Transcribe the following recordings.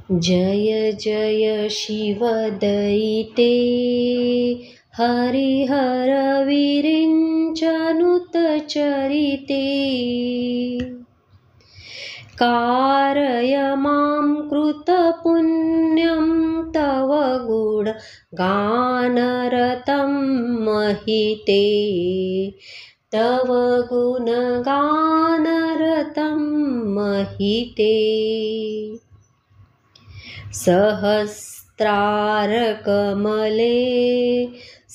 जय जय शिवदयिते हरिहर विरिञ्चनुतचरिते कारय मां कृतपुण्यं तव गुणगानरतं महिते तव गुणगानरतं महिते सहस्रारकमले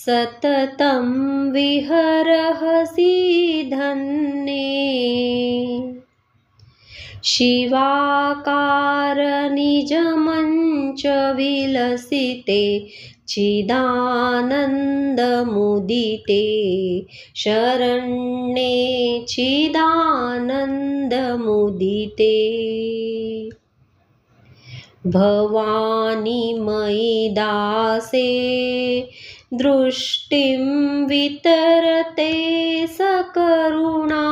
सततं विहरहसि धन्ये शिवाकार निजमञ्च विलसिते चिदानन्दमुदिते शरण्ये चिदानन्दमुदिते भवानी मयि दासे दृष्टिं वितरते सकरुणा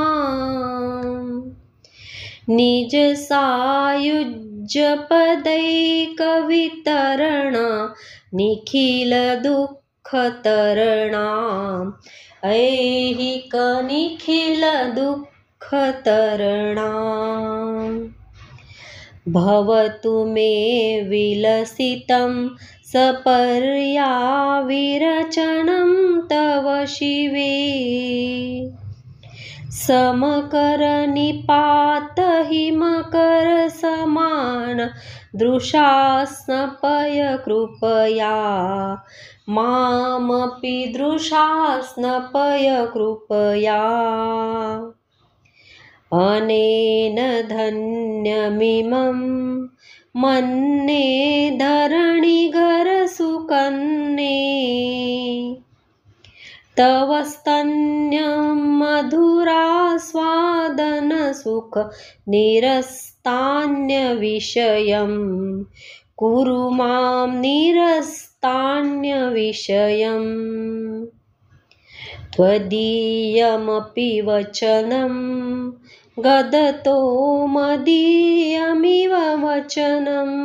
निज सायुज्यपदैकवितरणा निखिल दुःखतरणा ऐहिक निखिल दुःखतरणा भवतु मे विलसितं सपर्याविरचनं तव शिवे समकरनिपात हिमकर समान दृशास्नपय कृपया मामपि दृशास्नपय कृपया अनेन धन्यमिमं मन्ये धरणिघरसुकन्ये तव स्तन्यं मधुरास्वादनसुख निरस्तान्यविषयं कुरु मां निरस्तान्यविषयम् त्वदीयमपि वचनं गदतो मदीयमिव वचनम्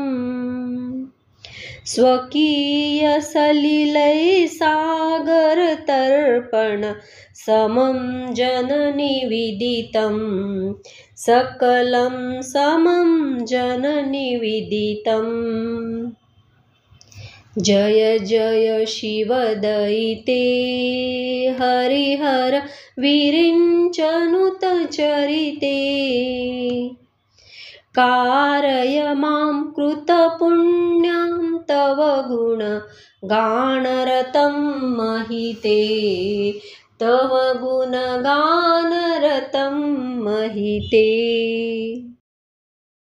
स्वकीयसलिलैसागरतर्पण समं जननि विदितं सकलं समं जननि विदितम् जय जय शिवदयिते हरिहर विरिञ्चनुतचरिते कारय मां कृतपुण्यं तव गुणगानरतं महिते तव गुणगानरतं महिते।